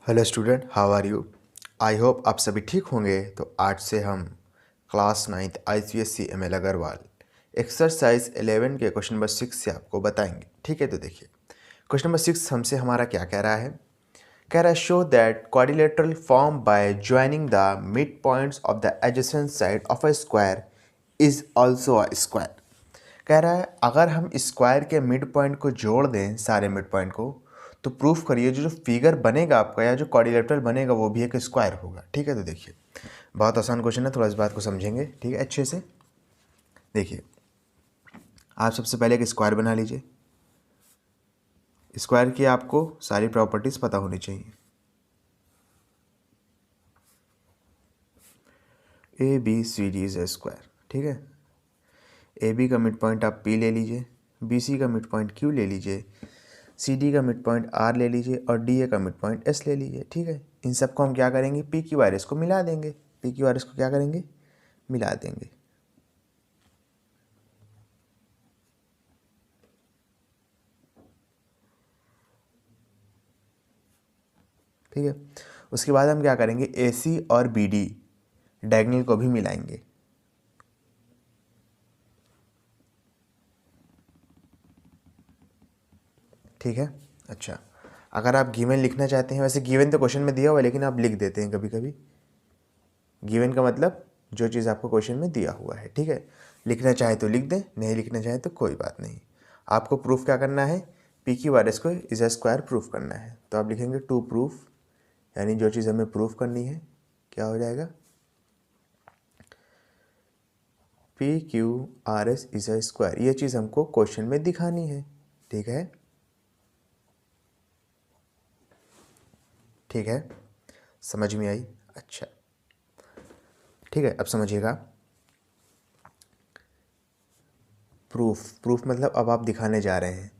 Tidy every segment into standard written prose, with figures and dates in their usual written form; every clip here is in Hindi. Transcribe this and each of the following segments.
Hello student, how are you. I hope आप सभी ठीक होंगे। तो आज से हम class 9th ICSE ML Agarwal exercise 11 के क्वेश्चन नंबर 6 से आपको बताएंगे। ठीक है, तो देखिए क्वेश्चन नंबर 6 हमसे हमारा क्या कह रहा है। कह रहा है show that quadrilateral form by joining the mid points of the adjacent side of a square is also a square. कह रहा है अगर हम स्क्वायर के मिड पॉइंट को जोड़ दें, सारे मिड पॉइंट को, तो प्रूफ करिए जो फिगर बनेगा आपका या जो क्वाड्रिलेटरल बनेगा वो भी एक स्क्वायर होगा। ठीक है, तो देखिए बहुत आसान क्वेश्चन है, थोड़ा इस बात को समझेंगे। ठीक है, अच्छे से देखिए। आप सबसे पहले एक स्क्वायर बना लीजिए। स्क्वायर की आपको सारी प्रॉपर्टीज पता होनी चाहिए। ABCD is a square. ठीक है, AB का मिड पॉइंट आप P ले लीजिए, BC का मिड पॉइंट Q ले लीजिए, CD का मिड पॉइंट R ले लीजिए और DA का मिड पॉइंट S ले लीजिए। ठीक है, इन सबको हम क्या करेंगे, PQRS को मिला देंगे। PQRS को क्या करेंगे, मिला देंगे। ठीक है, उसके बाद हम क्या करेंगे, AC और BD डायगोनल को भी मिलाएंगे। ठीक है, अच्छा अगर आप गिवन लिखना चाहते हैं, वैसे गिवन तो क्वेश्चन में दिया हुआ है लेकिन आप लिख देते हैं कभी कभी। गिवन का मतलब जो चीज़ आपको क्वेश्चन में दिया हुआ है। ठीक है, लिखना चाहे तो लिख दें, नहीं लिखना चाहे तो कोई बात नहीं। आपको प्रूफ क्या करना है, PQRS को इज अ स्क्वायर प्रूफ करना है। तो आप लिखेंगे टू प्रूफ, यानी जो चीज़ हमें प्रूफ करनी है क्या हो जाएगा, PQRS इज अ स्क्वायर। ये चीज़ हमको क्वेश्चन में दिखानी है। ठीक है, ठीक है, समझ में आई। अच्छा ठीक है, अब समझिएगा। प्रूफ मतलब अब आप दिखाने जा रहे हैं,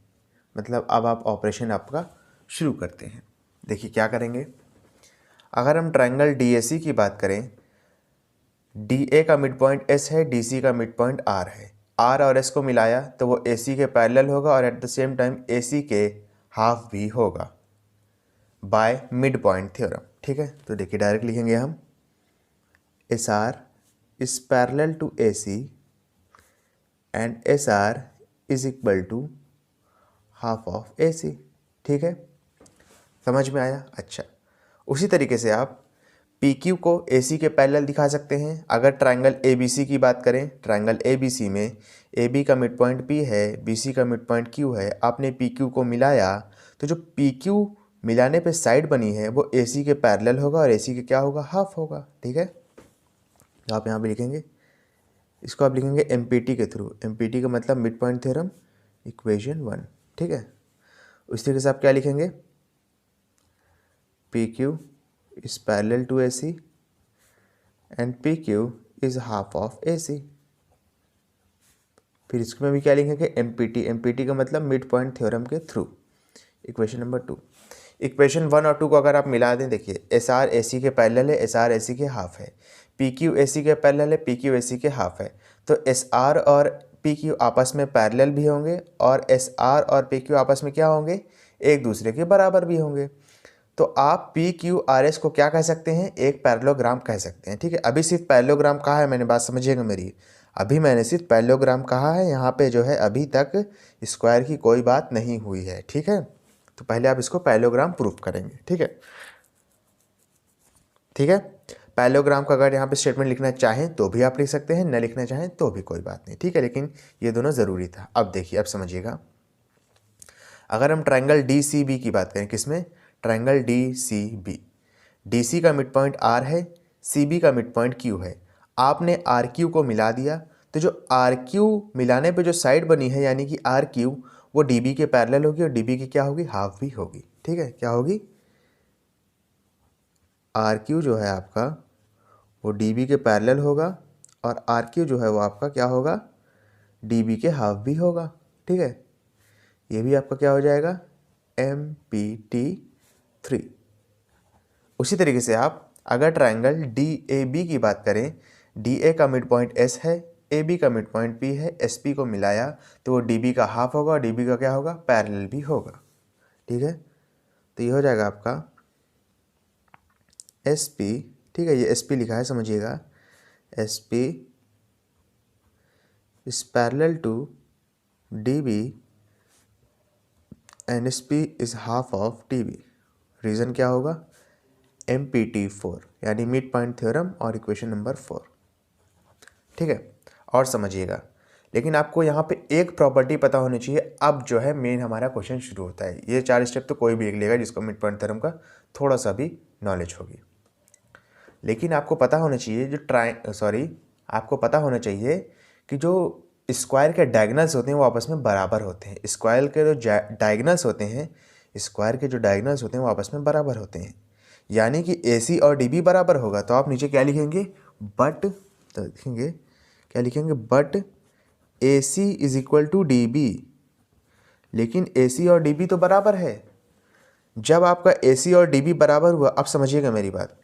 मतलब अब आप ऑपरेशन आपका शुरू करते हैं। देखिए क्या करेंगे, अगर हम ट्रायंगल DAC की बात करें, DA का मिड पॉइंट S है, DC का मिड पॉइंट R है। R और S को मिलाया तो वो AC के पैरेलल होगा और at the same time AC के हाफ भी होगा बाय मिड पॉइंट थ्योरम। ठीक है, तो देखिए डायरेक्ट लिखेंगे हम SR is parallel to AC and SR is equal to half of AC। ठीक है, समझ में आया। अच्छा उसी तरीके से आप PQ को AC के पैरेलल दिखा सकते हैं। अगर ट्रायंगल ABC की बात करें, ट्रायंगल ABC में AB का मिड पॉइंट P है, BC का मिड पॉइंट Q है, आपने PQ को मिलाया तो जो PQ मिलाने पे साइड बनी है वो AC के पैरेलल होगा और AC के क्या होगा, हाफ होगा। ठीक है, तो आप यहाँ पे लिखेंगे, इसको आप लिखेंगे MPT के थ्रू। MPT का मतलब मिड पॉइंट थ्योरम इक्वेशन 1। ठीक है, उस तरीके से आप क्या लिखेंगे, PQ is parallel to AC and PQ is half of AC। फिर इसमें भी क्या लिखेंगे, MPT का मतलब मिड पॉइंट थ्योरम के थ्रू। इक्वेशन नंबर 2, इक्वेशन 1 और 2 को अगर आप मिला दें, देखिए SR AC के पैरेलल है, SR AC के हाफ है, PQ AC के पैरेलल है, PQ AC के हाफ है। तो SR और PQ आपस में पैरेलल भी होंगे और SR और PQ आपस में क्या होंगे, एक दूसरे के बराबर भी होंगे। तो आप PQRS को क्या कह सकते हैं, एक पैरेललोग्राम कह सकते हैं। ठीक है, अभी सिर्फ पैरेललोग्राम कहा है मैंने, बात समझिएगा मेरी, अभी मैंने सिर्फ पैरेललोग्राम कहा है। यहाँ पे जो है अभी तक स्क्वायर की कोई बात नहीं हुई है। ठीक है, तो पहले आप इसको पैरेललोग्राम प्रूफ करेंगे। ठीक है, ठीक है, पैरेललोग्राम का अगर यहाँ पे स्टेटमेंट लिखना चाहें तो भी आप लिख सकते हैं, न लिखना चाहें तो भी कोई बात नहीं। ठीक है, लेकिन ये दोनों ज़रूरी था। अब देखिए, अब समझिएगा, अगर हम ट्रायंगल DCB की बात करें, किसमें, ट्रायंगल DCB, DC का मिड पॉइंट R है, CB का मिड पॉइंट Q है। आपने RQ को मिला दिया तो जो RQ मिलाने पे जो साइड बनी है यानी कि RQ, वो DB के पैरेलल होगी और DB की क्या होगी, हाफ भी होगी। ठीक है, क्या होगी, RQ जो है आपका वो DB के पैरेलल होगा और RQ जो है वो आपका क्या होगा, DB के हाफ भी होगा। ठीक है, ये भी आपका क्या हो जाएगा, MPT3। उसी तरीके से आप अगर ट्रायंगल DAB की बात करें, DA का मिड पॉइंट S है, AB का मिड पॉइंट P है, SP को मिलाया तो वो DB का हाफ होगा और DB का क्या होगा, पैरेलल भी होगा। ठीक है, तो ये हो जाएगा आपका एस पी, ठीक है, ये एस पी लिखा है समझिएगा, S P is parallel to D B and S P is half of D B. Reason क्या होगा, MPT4 यानी मिड पॉइंट थ्योरम और इक्वेशन नंबर 4, ठीक है। और समझिएगा, लेकिन आपको यहाँ पे एक प्रॉपर्टी पता होनी चाहिए। अब जो है मेन हमारा क्वेश्चन शुरू होता है। ये 4 स्टेप तो कोई भी एक लेगा जिसको मिड पॉइंट थ्योरम का थोड़ा सा भी नॉलेज होगी, लेकिन आपको पता होना चाहिए आपको पता होना चाहिए कि जो स्क्वायर के डायगोनल्स होते हैं वो आपस में बराबर होते हैं। स्क्वायर के जो डायगोनल्स होते हैं वो आपस में बराबर होते हैं, यानी कि AC और DB बराबर होगा। तो आप नीचे क्या लिखेंगे, बट, तो लिखेंगे क्या लिखेंगे, but AC is equal to DB। लेकिन AC और DB तो बराबर है। जब आपका AC और DB बराबर हुआ, अब समझिएगा मेरी बात,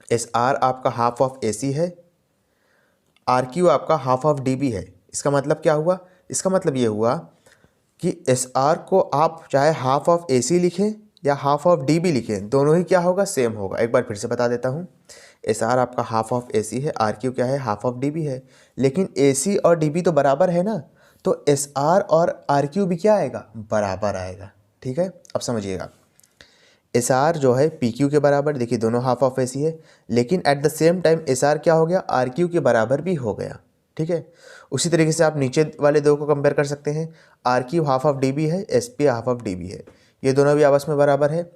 SR आपका हाफ ऑफ AC है, RQ आपका हाफ ऑफ DB है। इसका मतलब क्या हुआ, इसका मतलब ये हुआ कि SR को आप चाहे हाफ ऑफ AC लिखें या हाफ ऑफ DB लिखें, दोनों ही क्या होगा, सेम होगा। एक बार फिर से बता देता हूँ, SR आपका हाफ ऑफ AC है, RQ क्या है, हाफ ऑफ DB है। लेकिन AC और DB तो बराबर है ना, तो SR और RQ भी क्या आएगा, बराबर आएगा, ठीक है। अब समझिएगा, SR जो है PQ के बराबर, देखिए दोनों हाफ ऑफ AC है, लेकिन at the same time SR क्या हो गया, RQ के बराबर भी हो गया, ठीक है। उसी तरीके से आप नीचे वाले दो को कंपेयर कर सकते हैं। RQ हाफ ऑफ DB है, SP हाफ ऑफ DB है, ये दोनों भी आपस में बराबर है।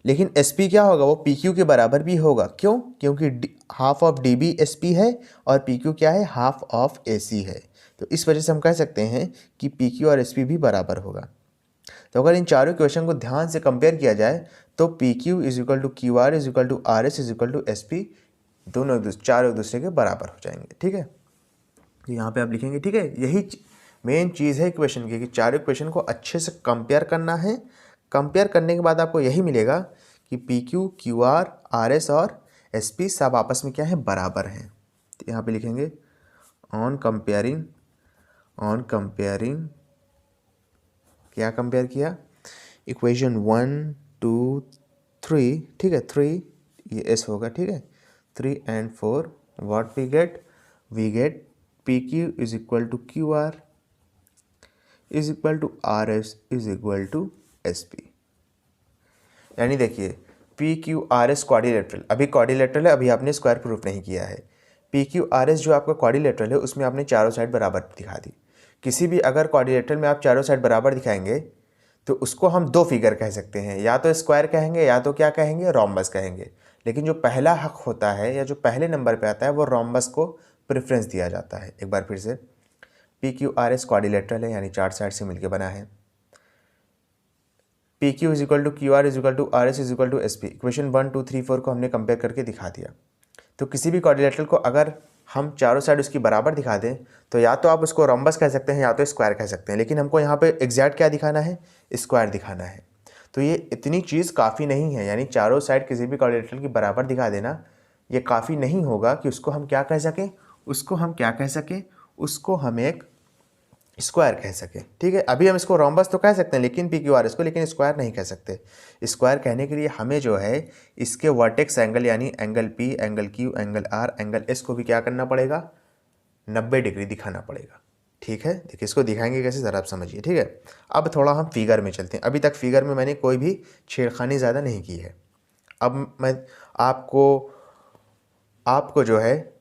लेकिन SP क्या होगा, वो PQ के बराबर भी होगा। क्यों, क्योंकि हाफ ऑफ DB SP है और PQ क्या है, हाफ ऑफ AC है। तो इस वजह से हम कह सकते हैं कि PQ और SP भी बराबर होगा। तो अगर इन चारों क्वेश्चन को ध्यान से कंपेयर किया जाए तो PQ is equal to QR is equal to RS is equal to SP, दोनों चारों एक दूसरे के बराबर हो जाएंगे, ठीक है। तो यहाँ पे आप लिखेंगे, ठीक है। यही मेन चीज़ है इक्वेशन की कि चारों इक्वेशन को अच्छे से कंपेयर करना है। कंपेयर करने के बाद आपको यही मिलेगा कि PQ, QR, RS और SP सब आपस में क्या है, बराबर हैं। तो यहाँ पे लिखेंगे ऑन कंपेयरिंग क्या कंपेयर किया, इक्वेशन 1, 2, 3, ठीक है, 3 ये S होगा, ठीक है, 3 and 4 what we get PQ is equal to QR is equal to RS is equal to SP। यानी देखिए PQRS क्वाड्रिलेटरल, अभी क्वाड्रिलेटरल है, अभी आपने स्क्वायर प्रूफ नहीं किया है। PQRS जो आपका क्वाड्रिलेटरल है उसमें आपने चारों साइड बराबर दिखा दी। किसी भी अगर क्वाड्रिलेटरल में आप चारों साइड बराबर दिखाएंगे तो उसको हम दो फिगर कह सकते हैं, या तो स्क्वायर कहेंगे या तो क्या कहेंगे, रोम्बस कहेंगे। लेकिन जो पहला हक होता है या जो पहले नंबर पे आता है वो रोम्बस को प्रेफरेंस दिया जाता है। एक बार फिर से, PQRS क्वाड्रिलेटरल है यानी चार साइड से मिलकर बना है। PQ is equal to QR is equal to RS is equal to SP। Equation 1, 2, 3, 4 को हमने कंपेयर करके दिखा दिया। तो किसी भी क्वाड्रिलेटरल को अगर हम चारों साइड उसकी बराबर दिखा दें तो या तो आप उसको रोम्बस कह सकते हैं या तो स्क्वायर कह सकते हैं, लेकिन हमको यहाँ पे एग्जैक्ट क्या दिखाना है, स्क्वायर दिखाना है। तो ये इतनी चीज़ काफ़ी नहीं है, यानी चारों साइड किसी भी क्वाड्रिलेटरल की बराबर दिखा देना ये काफ़ी नहीं होगा कि उसको हम क्या कह सकें, उसको हम एक स्क्वायर कह सकें, ठीक है। अभी हम इसको रोम्बस तो कह सकते हैं लेकिन PQRS को, लेकिन स्क्वायर नहीं कह सकते। स्क्वायर कहने के लिए हमें जो है इसके वर्टेक्स एंगल यानी angle P, angle Q, angle R, angle S को भी क्या करना पड़ेगा, 90 डिग्री दिखाना पड़ेगा, ठीक है। देखिए इसको दिखाएंगे कैसे, ज़रा आप समझिए, ठीक है। अब थोड़ा हम फिगर में चलते हैं। अभी तक फिगर में मैंने कोई भी छेड़खानी ज़्यादा नहीं की है। अब मैं आपको जो है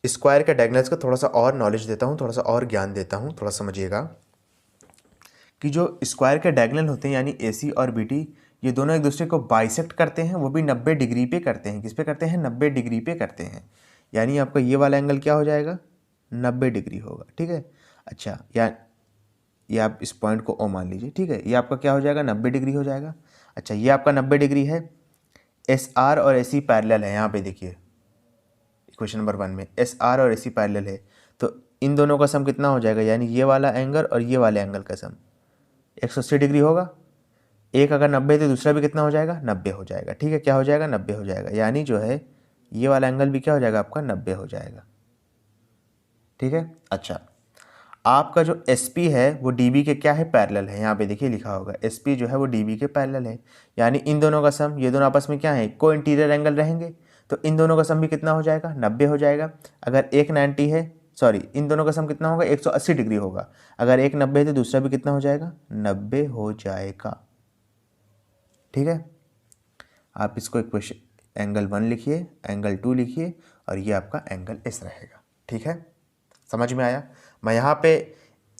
स्क्वायर के डायगोनल्स का थोड़ा सा और नॉलेज देता हूँ, थोड़ा सा और ज्ञान देता हूँ। थोड़ा समझिएगा कि जो स्क्वायर के डायगोनल होते हैं यानी AC और BT, ये दोनों एक दूसरे को बाइसेक्ट करते हैं, वो भी 90 डिग्री पे करते हैं। किस पे करते हैं, 90 डिग्री पे करते हैं। यानी आपका ये वाला एंगल क्या हो जाएगा, 90 डिग्री होगा, ठीक है। अच्छा, या ये आप इस पॉइंट को O मान लीजिए, ठीक है। ये आपका क्या हो जाएगा, 90 डिग्री हो जाएगा। अच्छा, ये आपका 90 डिग्री है। SR और AC पैरेलल है, यहाँ पे देखिए क्वेश्चन नंबर 1 में SR और AC पैरेलल है, तो इन दोनों का सम कितना हो जाएगा, यानी ये वाला एंगल और ये वाले एंगल का सम 180 डिग्री होगा। एक अगर 90 तो दूसरा भी कितना हो जाएगा, 90 हो जाएगा, ठीक है। क्या हो जाएगा, 90 हो जाएगा। यानी जो है ये वाला एंगल भी क्या हो जाएगा आपका, 90 हो जाएगा, ठीक है। अच्छा, आपका जो SP है वो DB के क्या है, पैरेलल है। यहाँ पे देखिए लिखा होगा SP जो है वो DB के पैरेलल है, यानी इन दोनों का सम, ये दोनों आपस में क्या है, को इंटीरियर एंगल रहेंगे, तो इन दोनों का सम भी कितना हो जाएगा, 90 हो जाएगा। अगर एक 90 है, सॉरी, इन दोनों का सम कितना होगा, 180 डिग्री होगा। अगर एक 90 है तो दूसरा भी कितना हो जाएगा, 90 हो जाएगा। ठीक है, आप इसको इक्वेशन एंगल 1 लिखिए, एंगल 2 लिखिए, और ये आपका एंगल S रहेगा। ठीक है, समझ में आया। मैं यहाँ पे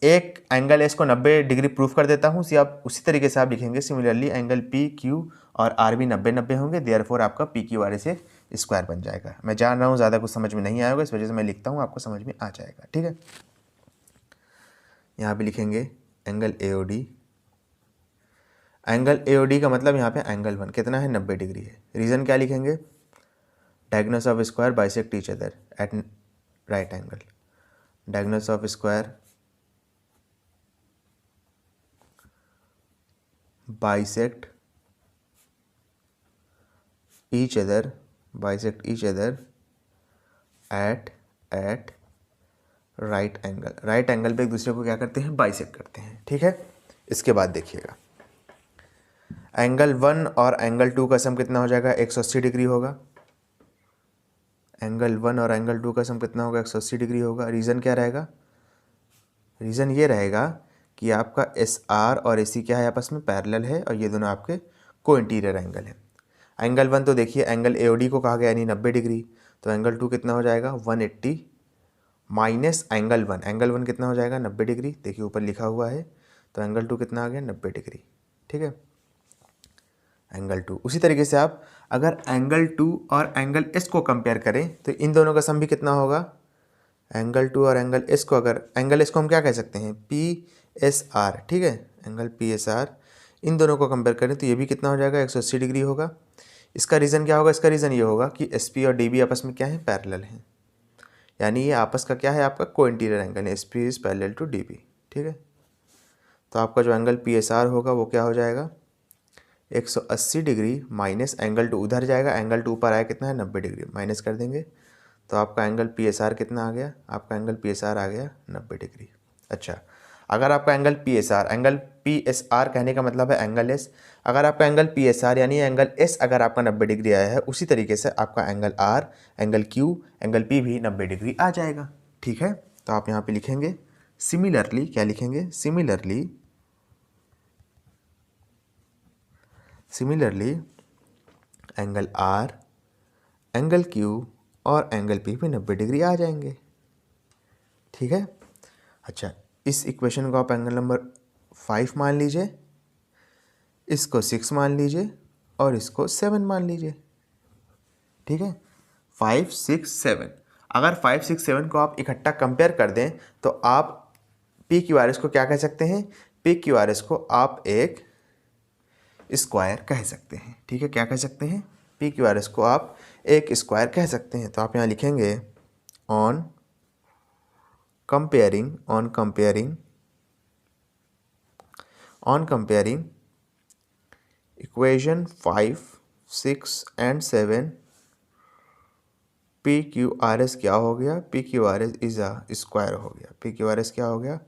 एक एंगल S को 90 डिग्री प्रूफ कर देता हूँ, आप उसी तरीके से आप लिखेंगे। सिमिलरली एंगल PQ और R भी 90-90 होंगे, देयरफॉर आपका PQRS एक स्क्वायर बन जाएगा। मैं जान रहा हूँ ज़्यादा कुछ समझ में नहीं आएगा, इस वजह से मैं लिखता हूँ, आपको समझ में आ जाएगा। ठीक है, यहाँ पे लिखेंगे एंगल AOD। एंगल AOD का मतलब यहाँ पे एंगल 1 कितना है, 90 डिग्री है। रीज़न क्या लिखेंगे, diagonals of square bisect each other at right angle. Diagonals of square bisect each other at right angle. Right angle पे एक दूसरे को क्या करते हैं, बाइसेक्ट करते हैं। ठीक है, इसके बाद देखिएगा एंगल 1 और एंगल 2 का सम कितना हो जाएगा, 180 डिग्री होगा। एंगल 1 और एंगल 2 का सम कितना होगा, 180 डिग्री होगा। रीज़न क्या रहेगा, रीज़न ये रहेगा कि आपका SR और AC क्या है, आपस में पैरेलल है, और ये दोनों आपके को इंटीरियर एंगल है। एंगल 1 तो देखिए एंगल AOD को कहा गया, यानी 90 डिग्री, तो एंगल 2 कितना हो जाएगा, 180 माइनस एंगल 1। एंगल 1 कितना हो जाएगा, 90 डिग्री, देखिए ऊपर लिखा हुआ है, तो एंगल 2 कितना आ गया, 90 डिग्री। ठीक है, एंगल 2। उसी तरीके से आप अगर एंगल 2 और एंगल S को कंपेयर करें तो इन दोनों का सम भी कितना होगा, एंगल 2 और एंगल S को, अगर एंगल S को हम क्या कह सकते हैं, PSR। ठीक है, एंगल PSR, इन दोनों को कंपेयर करें तो ये भी कितना हो जाएगा, 180 डिग्री होगा। इसका रीज़न क्या होगा, इसका रीज़न ये होगा कि SP और DB आपस में क्या है, पैरेलल हैं, यानी ये आपस का क्या है, आपका को इंटीरियर एंगल है। SP is parallel to DB। ठीक है, तो आपका जो एंगल PSR होगा वो क्या हो जाएगा, 180 डिग्री माइनस एंगल 2 उधर जाएगा, एंगल 2 पर आया कितना है, 90 डिग्री, माइनस कर देंगे, तो आपका एंगल PSR कितना आ गया, आपका एंगल PSR आ गया 90 डिग्री। अच्छा, अगर आपका एंगल PSR कहने का मतलब है एंगल S, अगर आपका एंगल PSR यानी एंगल S अगर आपका 90 डिग्री आया है, उसी तरीके से आपका angle R, angle Q, angle P भी 90 डिग्री आ जाएगा। ठीक है, तो आप यहाँ पे लिखेंगे सिमिलरली, क्या लिखेंगे, similarly angle R, angle Q और एंगल P भी 90 डिग्री आ जाएंगे। ठीक है, अच्छा, इस इक्वेशन को आप एंगल नंबर 5 मान लीजिए, इसको 6 मान लीजिए, और इसको 7 मान लीजिए। ठीक है, 5, 6, 7। अगर 5, 6, 7 को आप इकट्ठा कंपेयर कर दें तो आप PQRS को क्या कह सकते हैं, PQRS को आप एक स्क्वायर कह सकते हैं। ठीक है, क्या कह सकते हैं, PQRS को आप एक स्क्वायर कह सकते हैं। तो आप यहाँ लिखेंगे on comparing equation 5, 6 and 7, PQRS क्या हो गया, PQRS इज अ स्क्वायर हो गया। PQRS क्या हो गया,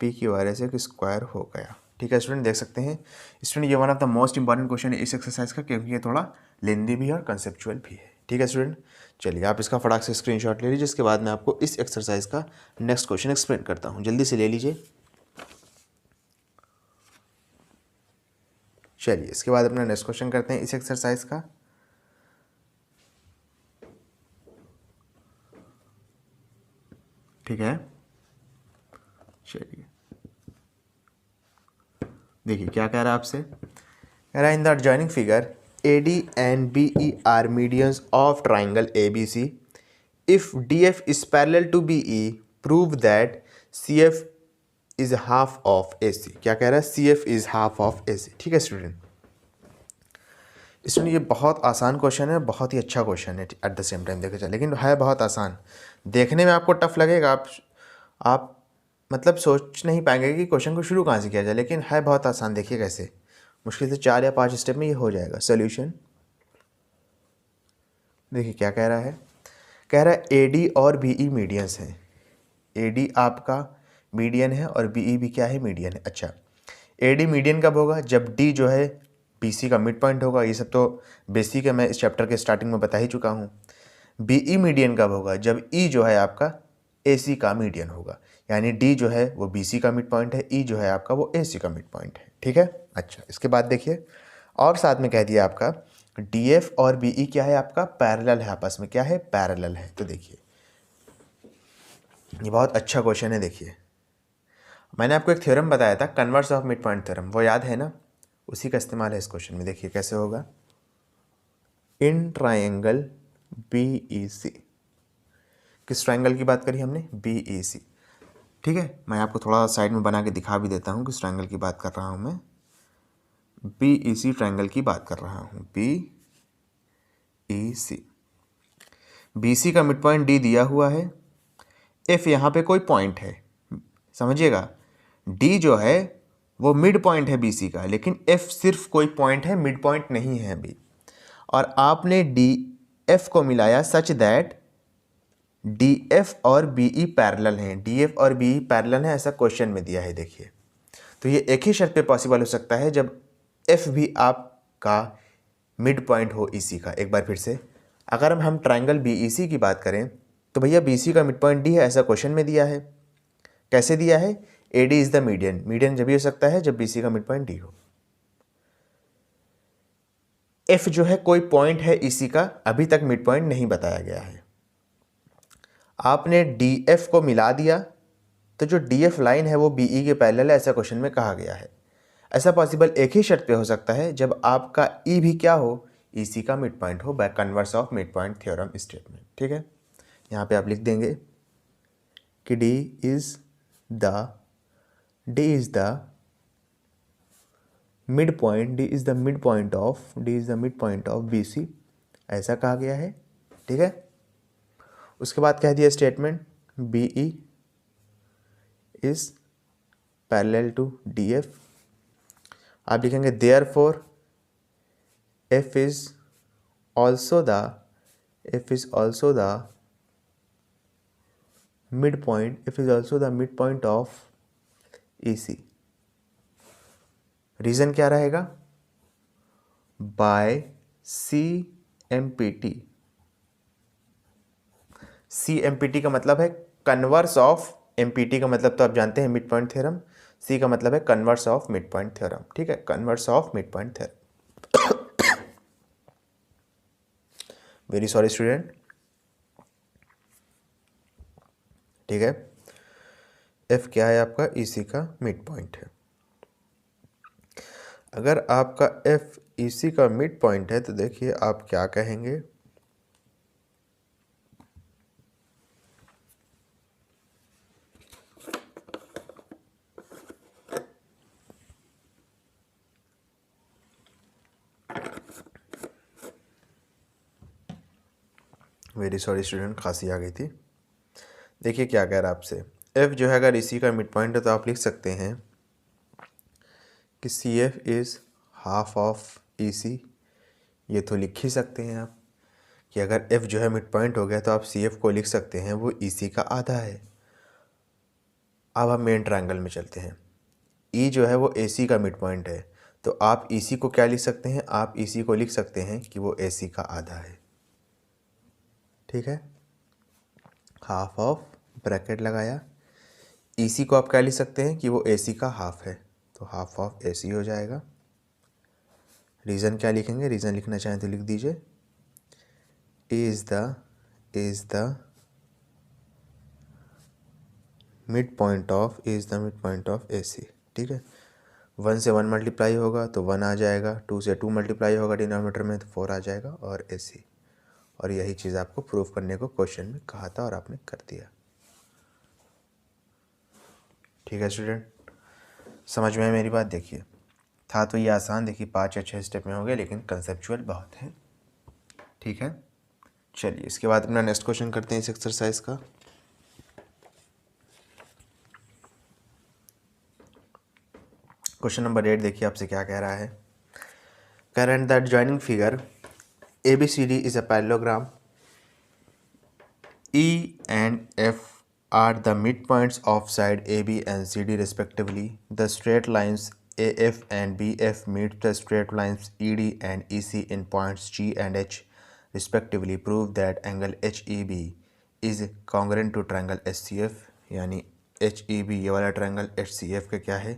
PQRS एक स्क्वायर हो गया। ठीक है स्टूडेंट, देख सकते हैं स्टूडेंट, ये one of the most important question है इस एक्सरसाइज का, क्योंकि ये थोड़ा लेंदी भी है और कंसेप्चुअल भी है। ठीक है स्टूडेंट, चलिए आप इसका फटाक से स्क्रीनशॉट ले लीजिए, जिसके बाद मैं आपको इस एक्सरसाइज का नेक्स्ट क्वेश्चन एक्सप्लेन करता हूँ। जल्दी से ले लीजिए। चलिए इसके बाद अपना नेक्स्ट क्वेश्चन करते हैं इस एक्सरसाइज का। ठीक है, चलिए देखिए क्या कह रहा है आपसे, कह रहा है in the adjoining figure AD and BE are medians of triangle ABC. If DF is parallel to BE, prove that CF is half of AC. क्या कह रहा है, CF is half of AC. ठीक है स्टूडेंट, ये बहुत आसान क्वेश्चन है, बहुत ही अच्छा क्वेश्चन है एट द सेम टाइम देखा जाए, लेकिन है बहुत आसान। देखने में आपको टफ लगेगा, आप मतलब सोच नहीं पाएंगे कि क्वेश्चन को शुरू कहाँ से किया जाए, लेकिन है बहुत आसान। देखिए कैसे, मुश्किल से 4 या 5 स्टेप में ये हो जाएगा। सोल्यूशन देखिए क्या कह रहा है, कह रहा है AD और BE मीडियंस हैं। AD आपका मीडियन है और बी ई भी क्या है, मीडियन है। अच्छा, ए डी मीडियन कब होगा, जब डी जो है बी सी का मिड पॉइंट होगा। ये सब तो बेसिक है, मैं इस चैप्टर के स्टार्टिंग में बता ही चुका हूँ। बी ई मीडियन कब होगा, जब ई जो है आपका ए सी का मीडियन होगा। यानी डी जो है वो बी सी का मिड पॉइंट है, ई जो है आपका वो ए सी का मिड पॉइंट है। ठीक है। अच्छा, इसके बाद देखिए और साथ में कह दिया आपका डी एफ और बी ई क्या है आपका, पैरेलल है, आपस में क्या है, पैरेलल है। तो देखिए ये बहुत अच्छा क्वेश्चन है। देखिए मैंने आपको एक थ्योरम बताया था, converse of mid point theorem, वो याद है ना, उसी का इस्तेमाल है इस क्वेश्चन में। देखिए कैसे होगा, इन ट्रायंगल बी ई सी, किस ट्रायंगल की बात करी हमने, बी ई सी। ठीक है, मैं आपको थोड़ा साइड में बना के दिखा भी देता हूँ किस ट्रायंगल की बात कर रहा हूँ मैं, बी ई सी ट्रायंगल की बात कर रहा हूँ, बी ई सी। बी सी का मिड पॉइंट डी दिया हुआ है, एफ यहाँ पे कोई पॉइंट है, समझिएगा, डी जो है वो मिड पॉइंट है बी सी का, लेकिन एफ सिर्फ कोई पॉइंट है, मिड पॉइंट नहीं है अभी। और आपने डी एफ को मिलाया सच दैट डी एफ और बी ई पैरेलल हैं, डी एफ और बी ई पैरेलल हैं, ऐसा क्वेश्चन में दिया है। देखिए तो ये एक ही शर्त पे पॉसिबल हो सकता है, जब एफ भी आपका मिड पॉइंट हो ई सी का। एक बार फिर से, अगर हम ट्रायंगल बी ई सी की बात करें तो भैया बी सी का मिड पॉइंट डी है, ऐसा क्वेश्चन में दिया है। कैसे दिया है, A D is the median, median जब भी हो सकता है जब बी सी का मिड पॉइंट डी हो। एफ जो है कोई पॉइंट है इसी का, अभी तक मिड पॉइंट नहीं बताया गया है। आपने डी एफ को मिला दिया तो जो डी एफ लाइन है वो बी ई के पैरेलल है, ऐसा क्वेश्चन में कहा गया है। ऐसा पॉसिबल एक ही शर्त पे हो सकता है, जब आपका ई भी क्या हो, ई सी का मिड पॉइंट हो, by converse of mid point theorem statement. ठीक है, यहाँ पे आप लिख देंगे कि D is the mid point, D is the mid point of B C, ऐसा कहा गया है। ठीक है, उसके बाद कह दिया statement B E is parallel to D F. आप लिखेंगे therefore F is also the mid point of E C. Reason क्या रहेगा, by C M P T. C M P T का मतलब है converse of, M P T का मतलब तो आप जानते हैं मिड पॉइंट थ्योरम, सी का मतलब है converse of mid point theorem. ठीक है, converse of mid point theorem. Very sorry student. ठीक है, एफ क्या है आपका, ई सी का मिड पॉइंट है। अगर आपका एफ ई सी का मिड पॉइंट है तो देखिए आप क्या कहेंगे, वेरी सॉरी स्टूडेंट, खांसी आ गई थी। देखिए क्या कह रहा है आपसे, एफ जो है अगर इसी का मिड पॉइंट है तो आप लिख सकते हैं कि C F is half of E C. ये तो लिख ही सकते हैं आप कि अगर एफ जो है मिड पॉइंट हो गया तो आप सी एफ को लिख सकते हैं वो ई सी का आधा है। अब हम मेन ट्रायंगल में चलते हैं, ई जो है वो ए सी का मिड पॉइंट है, तो आप ई सी को क्या लिख सकते हैं, आप ई सी को लिख सकते हैं कि वो ए सी का आधा है। ठीक है, हाफ ऑफ, ब्रैकेट लगाया, ई सी को आप क्या लिख सकते हैं कि वो ए सी का हाफ है, तो हाफ ऑफ ए सी हो जाएगा। रीज़न क्या लिखेंगे, रीज़न लिखना चाहें तो लिख दीजिए, is the mid point of A C. ठीक है, 1 से 1 मल्टीप्लाई होगा तो 1 आ जाएगा, 2 से 2 मल्टीप्लाई होगा डिनोमिनेटर में तो 4 आ जाएगा, और ए सी। और यही चीज़ आपको प्रूफ करने को क्वेश्चन में कहा था और आपने कर दिया। ठीक है स्टूडेंट, समझ में है मेरी बात। देखिए था तो ये आसान, देखिए 5 या 6 स्टेप में हो गए, लेकिन कंसेप्चुअल बहुत है। ठीक है, चलिए इसके बाद अपना नेक्स्ट क्वेश्चन करते हैं इस एक्सरसाइज का। क्वेश्चन नंबर 8 देखिए आपसे क्या कह रहा है, current the adjoining figure ABCD is a parallelogram, E and F are the midpoints of side AB and CD respectively. The straight lines AF and BF meet the straight lines ED and EC in points G and H respectively. Prove that angle HEB is congruent to triangle HCF. यानी HEB ये वाला ट्रायंगल HCF के क्या है,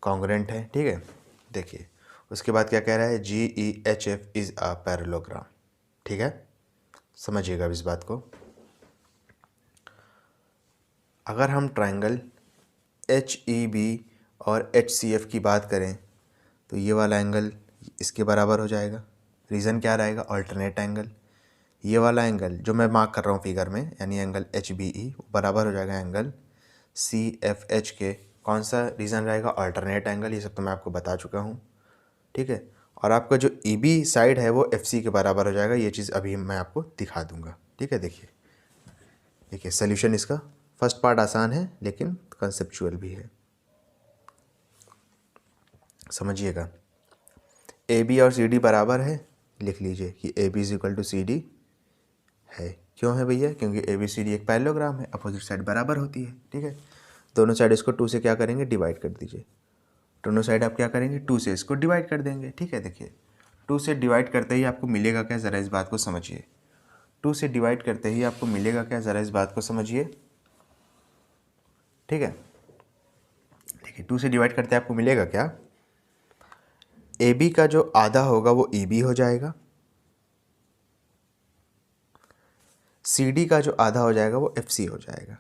कॉन्ग्रेंट है। ठीक है, देखिए उसके बाद क्या कह रहा है, GEHF इज़ अ पैरेललोग्राम। ठीक है, समझिएगा इस बात को। अगर हम ट्रायंगल HEB और HCF की बात करें तो ये वाला एंगल इसके बराबर हो जाएगा। रीज़न क्या रहेगा, अल्टरनेट एंगल। ये वाला एंगल जो मैं मार्क कर रहा हूँ फिगर में, यानी एंगल HBE बराबर हो जाएगा एंगल CFH के। कौन सा रीज़न रहेगा, अल्टरनेट एंगल। ये सब तो मैं आपको बता चुका हूँ। ठीक है, और आपका जो EB साइड है वो FC के बराबर हो जाएगा। ये चीज़ अभी मैं आपको दिखा दूँगा। ठीक है, देखिए सोल्यूशन इसका। फर्स्ट पार्ट आसान है लेकिन कंसेप्चुअल भी है, समझिएगा। AB और CD बराबर है, लिख लीजिए कि AB is equal to CD है। क्यों है भैया, क्योंकि ABCD एक पैरेललोग्राम है, अपोजिट साइड बराबर होती है। ठीक है, दोनों साइड इसको 2 से क्या करेंगे, डिवाइड कर दीजिए। दोनों साइड आप क्या करेंगे, 2 से इसको डिवाइड कर देंगे। ठीक है, देखिए 2 से डिवाइड करते ही आपको मिलेगा क्या, ज़रा इस बात को समझिए। 2 से डिवाइड करते ही आपको मिलेगा क्या, ज़रा इस बात को समझिए। ठीक है, देखिए 2 से डिवाइड करते आपको मिलेगा क्या, AB का जो आधा होगा वो EB हो जाएगा, CD का जो आधा हो जाएगा वो FC हो जाएगा।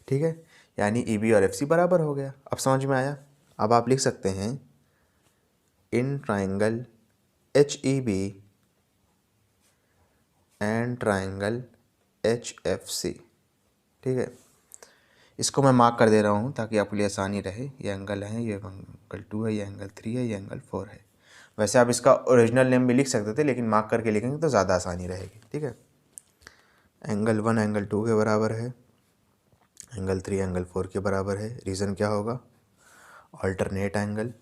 ठीक है, यानी EB और FC बराबर हो गया। अब समझ में आया। अब आप लिख सकते हैं in triangle HEB and triangle HFC। ठीक है, इसको मैं मार्क कर दे रहा हूँ ताकि आपके लिए आसानी रहे। ये एंगल है, ये एंगल 2 है, ये एंगल 3 है, ये एंगल 4 है। वैसे आप इसका ओरिजिनल नेम भी लिख सकते थे, लेकिन मार्क करके लिखेंगे तो ज़्यादा आसानी रहेगी। ठीक है, एंगल 1 एंगल 2 के बराबर है, एंगल 3 एंगल 4 के बराबर है। रीज़न क्या होगा, अल्टरनेट एंगल।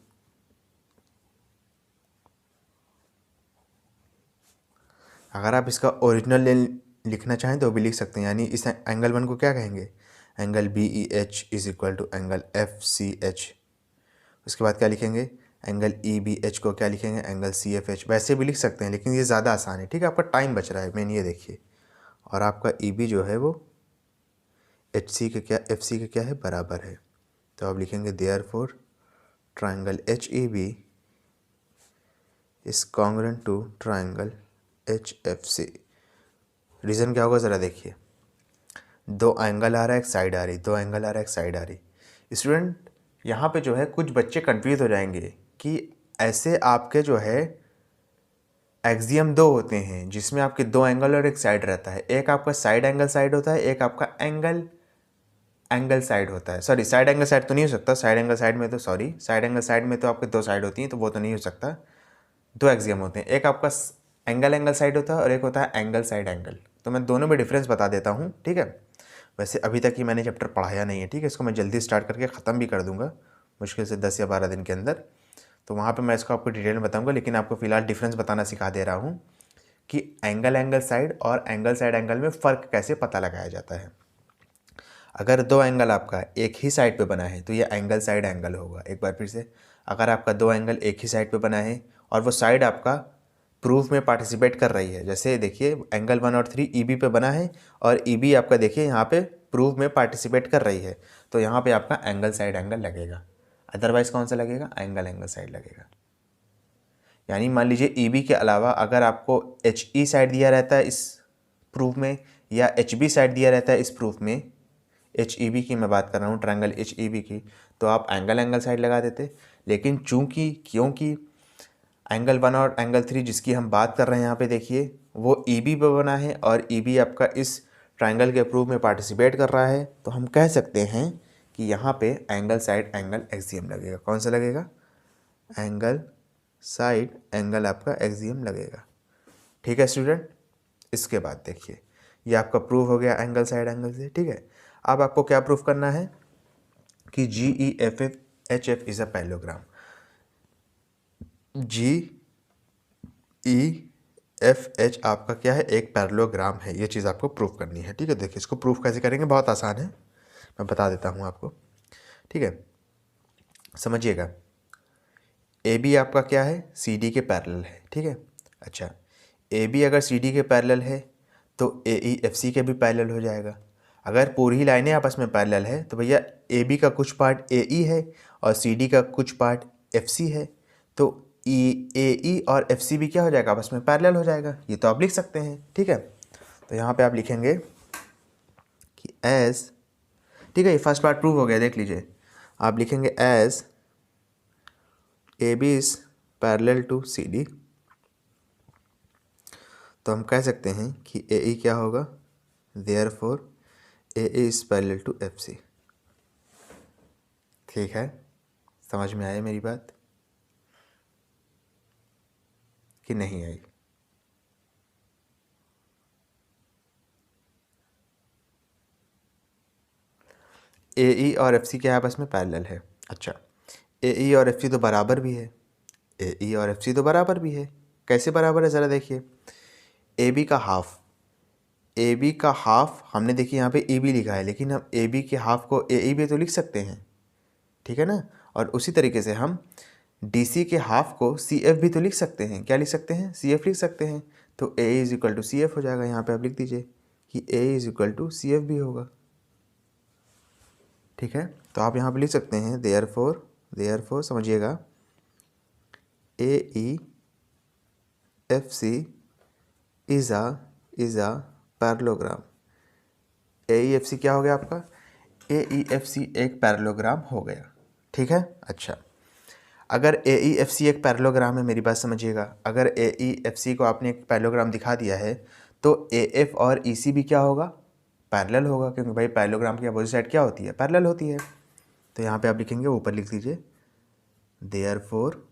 अगर आप इसका ओरिजिनल नेम लिखना चाहें तो भी लिख सकते हैं, यानी इस एंगल 1 को क्या कहेंगे, angle BEH is equal to angle FCH। उसके बाद क्या लिखेंगे, एंगल EBH को क्या लिखेंगे, एंगल CFH। वैसे भी लिख सकते हैं लेकिन ये ज़्यादा आसान है। ठीक है, आपका टाइम बच रहा है, मेन ये देखिए। और आपका EB जो है वो HC के क्या, FC के क्या है, बराबर है। तो आप लिखेंगे therefore triangle HEB is congruent to triangle HFC। Reason क्या होगा, ज़रा देखिए। 2 एंगल आ रहा है, एक साइड आ रही, 2 एंगल आ रहा है, एक साइड आ रही। स्टूडेंट यहाँ पे जो है कुछ बच्चे कंफ्यूज हो जाएंगे कि ऐसे आपके जो है एक्सियम 2 होते हैं जिसमें आपके 2 एंगल और एक साइड रहता है। एक आपका साइड एंगल साइड होता है, एक आपका एंगल साइड होता है। सॉरी, साइड एंगल साइड तो नहीं हो सकता। साइड एंगल साइड में तो साइड एंगल साइड में तो आपके 2 साइड होती हैं, तो वो तो नहीं हो सकता। 2 एक्सियम होते हैं, एक आपका एंगल साइड होता है और एक होता है एंगल साइड एंगल। तो मैं दोनों में डिफरेंस बता देता हूँ। ठीक है, वैसे अभी तक ही मैंने चैप्टर पढ़ाया नहीं है। ठीक है, इसको मैं जल्दी स्टार्ट करके ख़त्म भी कर दूंगा, मुश्किल से 10 या 12 दिन के अंदर। तो वहाँ पे मैं इसको आपको डिटेल में बताऊंगा, लेकिन आपको फिलहाल डिफरेंस बताना सिखा दे रहा हूँ कि एंगल साइड और एंगल साइड एंगल में फ़र्क कैसे पता लगाया जाता है। अगर 2 एंगल आपका एक ही साइड पे बना है तो ये एंगल साइड एंगल होगा। एक बार फिर से, अगर आपका 2 एंगल एक ही साइड पे बना है और वो साइड आपका प्रूफ में पार्टिसिपेट कर रही है, जैसे देखिए एंगल 1 और 3 EB पे बना है और EB आपका देखिए यहाँ पे प्रूफ में पार्टिसिपेट कर रही है, तो यहाँ पे आपका एंगल साइड एंगल लगेगा। अदरवाइज़ कौन सा लगेगा, एंगल साइड लगेगा। यानी मान लीजिए EB के अलावा अगर आपको HE साइड दिया रहता है इस प्रूफ में, या HB साइड दिया रहता है इस प्रूफ में, HEB की मैं बात कर रहा हूँ, ट्रायंगल HEB की, तो आप एंगल साइड लगा देते। लेकिन क्योंकि एंगल 1 और एंगल 3 जिसकी हम बात कर रहे हैं यहाँ पे देखिए, वो EB पे बना है और EB आपका इस ट्रायंगल के प्रूफ में पार्टिसिपेट कर रहा है, तो हम कह सकते हैं कि यहाँ पे एंगल साइड एंगल एक्सियम लगेगा। कौन सा लगेगा, एंगल साइड एंगल आपका एक्सियम लगेगा। ठीक है स्टूडेंट, इसके बाद देखिए ये आपका प्रूफ हो गया एंगल साइड एंगल से। ठीक है, अब आपको क्या प्रूफ करना है कि GEFF is a parallelogram. GEFF F H आपका क्या है, एक पैरेललोग्राम है। ये चीज़ आपको प्रूफ करनी है, ठीक है। देखिए इसको प्रूफ कैसे करेंगे, बहुत आसान है, मैं बता देता हूँ आपको, ठीक है। समझिएगा, ए बी आपका क्या है, सी डी के पैरेलल है, ठीक है। अच्छा, ए बी अगर सी डी के पैरेलल है तो ए ई एफ सी के भी पैरेलल हो जाएगा। अगर पूरी ही लाइनें आपस में पैरेलल है तो भैया ए बी का कुछ पार्ट ए ई है और सी डी का कुछ पार्ट एफ सी है, तो ए ई और एफ सी भी क्या हो जाएगा, आपस में पैरेलल हो जाएगा। ये तो आप लिख सकते हैं, ठीक है। तो यहाँ पे आप लिखेंगे कि एज, ठीक है, ये फर्स्ट पार्ट प्रूव हो गया, देख लीजिए। आप लिखेंगे as A B is parallel to C D, तो हम कह सकते हैं कि ए ई क्या होगा, therefore A E is parallel to F C. ठीक है, समझ में आया मेरी बात कि नहीं आई? ए ई और एफ सी क्या आपस में पैरेलल है। अच्छा, ए ई और एफ सी तो बराबर भी है, ए ई और एफ सी तो बराबर भी है। कैसे बराबर है, ज़रा देखिए। ए बी का हाफ, ए बी का हाफ हमने देखिए यहाँ पे ए बी लिखा है, लेकिन हम ए बी के हाफ को ए ई भी तो लिख सकते हैं, ठीक है ना। और उसी तरीके से हम डी सी के हाफ को सी एफ भी तो लिख सकते हैं। क्या लिख सकते हैं, सी एफ लिख सकते हैं। तो A is equal to C F हो जाएगा। यहाँ पे आप लिख दीजिए कि A is equal to C F भी होगा, ठीक है। तो आप यहाँ पे लिख सकते हैं देयरफॉर समझिएगा, A E F C is a parallelogram. A E F C क्या हो गया आपका, ए ई एफ सी एक पैरेललोग्राम हो गया, ठीक है। अच्छा, अगर ए ई एफ सी एक पैरेललोग्राम है, मेरी बात समझिएगा, अगर ए ई एफ सी को आपने एक पैरेललोग्राम दिखा दिया है तो ए एफ और ई सी भी क्या होगा, पैरेलल होगा, क्योंकि भाई पैरेललोग्राम की अपोजिट साइड क्या होती है, पैरेलल होती है। तो यहाँ पे आप लिखेंगे, ऊपर लिख दीजिए, therefore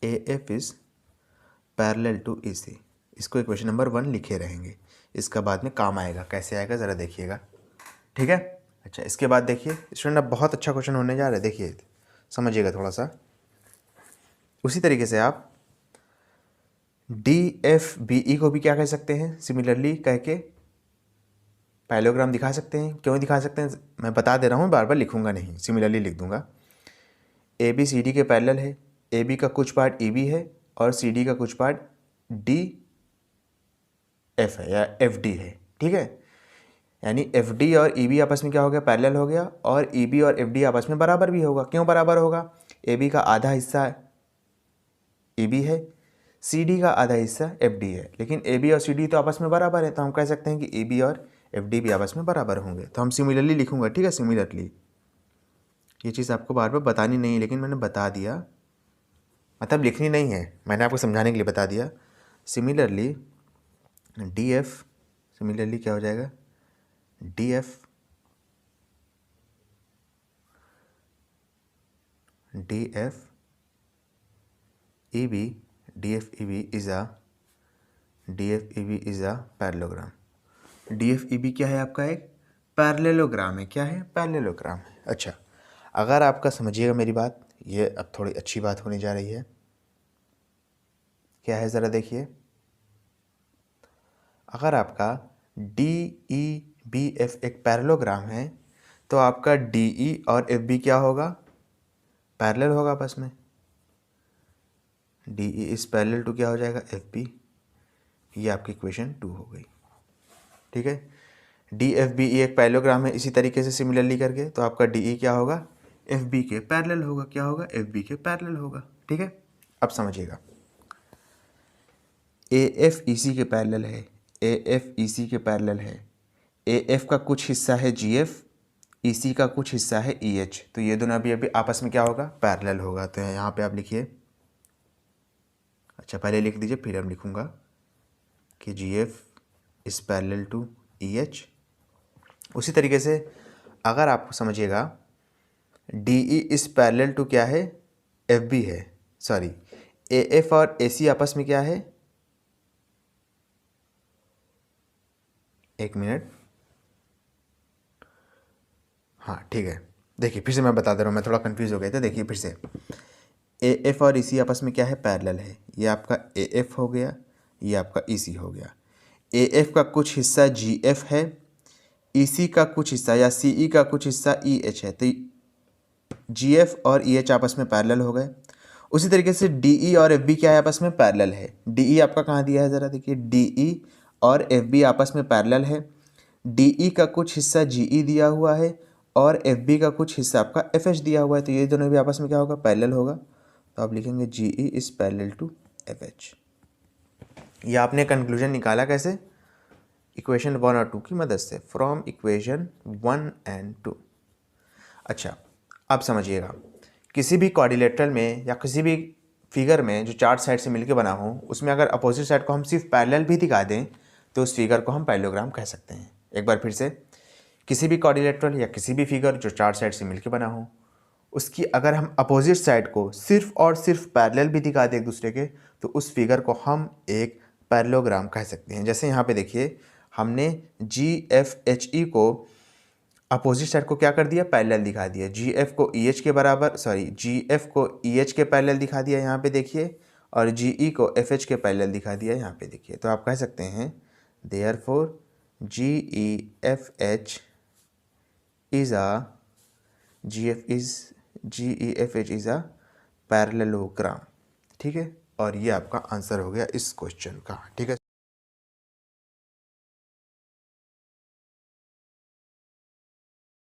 A F is parallel to E C. इसको इक्वेशन नंबर 1 लिखे रहेंगे, इसका बाद में काम आएगा। कैसे आएगा ज़रा देखिएगा, ठीक है। अच्छा, इसके बाद देखिए स्टूडेंट, अब बहुत अच्छा क्वेश्चन होने जा रहा है, देखिए समझिएगा थोड़ा सा। उसी तरीके से आप डी एफ बी ई को भी क्या कह सकते हैं, सिमिलरली कह के पैरेललोग्राम दिखा सकते हैं। क्यों दिखा सकते हैं, मैं बता दे रहा हूँ, बार बार लिखूंगा नहीं, सिमिलरली लिख दूंगा। ए बी सी डी के पैरेलल है, ए बी का कुछ पार्ट ई बी है और सी डी का कुछ पार्ट डी एफ है या एफ डी है, ठीक है। यानी एफ डी और ई बी आपस में क्या हो गया, पैरेलल हो गया, और ई बी और एफ डी आपस में बराबर भी होगा। क्यों बराबर होगा, ए बी का आधा हिस्सा ई बी है, सी डी का आधा हिस्सा एफ डी है, लेकिन ए बी और सी डी तो आपस में बराबर है, तो हम कह सकते हैं कि ए बी और एफ डी भी आपस में बराबर होंगे। तो हम सिमिलरली लिखूंगा, ठीक है, सिमिलरली। ये चीज़ आपको बार बार बतानी नहीं है, लेकिन मैंने बता दिया, मतलब लिखनी नहीं है, मैंने आपको समझाने के लिए बता दिया। सिमिलरली डी एफ, सिमिलरली क्या हो जाएगा, D F E B, D F E B is a parallelogram. D F E B क्या है आपका, एक पैरेललोग्राम है। क्या है, पैरेललोग्राम है। अच्छा, अगर आपका समझिएगा मेरी बात, ये अब थोड़ी अच्छी बात होने जा रही है। क्या है ज़रा देखिए, अगर आपका डी ई बी एफ एक पैरेललोग्राम है तो आपका डी ई और एफ बी क्या होगा, पैरेलल होगा आपस में। D E is parallel to क्या हो जाएगा, एफ बी। ये आपकी इक्वेशन 2 हो गई, ठीक है। डी एफ बी ई एक पैरेललोग्राम है, इसी तरीके से सिमिलरली करके तो आपका डी ई क्या होगा, एफ बी के पैरेलल होगा। क्या होगा, एफ बी के पैरेलल होगा, ठीक है। अब समझिएगा, ए एफ ई सी के पैरेलल है, ए एफ ई सी के पैरेलल है, ए एफ का कुछ हिस्सा है जी एफ, ई सी का कुछ हिस्सा है ई एच, तो ये दोनों अभी आपस में क्या होगा, पैरेलल होगा। तो यहाँ पे आप लिखिए, अच्छा पहले लिख दीजिए, फिर हम लिखूँगा कि G F is parallel to E H. उसी तरीके से अगर आप समझिएगा, D E is parallel to क्या है, एफ बी है, सॉरी ए एफ और ए सी आपस में क्या है, एक मिनट, हाँ ठीक है। देखिए फिर से मैं बता दे रहा हूँ, मैं थोड़ा कंफ्यूज हो गया था। देखिए फिर से, ए एफ और ई सी आपस में क्या है, पैरेलल है। ये आपका ए एफ हो गया, ये आपका EC हो गया। AF का कुछ हिस्सा GF है, EC का कुछ हिस्सा या CE का कुछ हिस्सा EH है, तो GF और EH आपस में पैरेलल हो गए। उसी तरीके से DE और FB क्या है, आपस में पैरेलल है। DE आपका कहाँ दिया है, ज़रा देखिए, DE और FB आपस में पैरेलल है। DE का कुछ हिस्सा GE दिया हुआ है और FB का कुछ हिस्सा आपका FH दिया हुआ है, तो ये दोनों भी आपस में क्या होगा, पैरेलल होगा। तो आप लिखेंगे GE is parallel to FH। ये आपने कंक्लूजन निकाला कैसे, इक्वेशन 1 और 2 की मदद से, फ्रॉम इक्वेशन 1 एंड 2। अच्छा, अब समझिएगा, किसी भी क्वाड्रिलेटरल में या किसी भी फिगर में जो चार साइड से मिलकर बना हो, उसमें अगर अपोजिट साइड को हम सिर्फ पैरेलल भी दिखा दें तो उस फिगर को हम पैरेललोग्राम कह सकते हैं। एक बार फिर से, किसी भी क्वाड्रिलेटरल या किसी भी फिगर जो चार साइड से मिलकर बना हो, उसकी अगर हम अपोजिट साइड को सिर्फ और सिर्फ पैरेलल भी दिखा दें एक दूसरे के, तो उस फिगर को हम एक पैरेललोग्राम कह सकते हैं। जैसे यहाँ पे देखिए, हमने GFHE को अपोजिट साइड को क्या कर दिया, पैरेलल दिखा दिया। GF को EH के बराबर, GF को EH के पैरेलल दिखा दिया यहाँ पे देखिए, और GE को FH के पैरेलल दिखा दिया यहाँ पे देखिए। तो आप कह सकते हैं therefore GEFH is a parallelogram. ठीक है, और ये आपका आंसर हो गया इस क्वेश्चन का। ठीक है।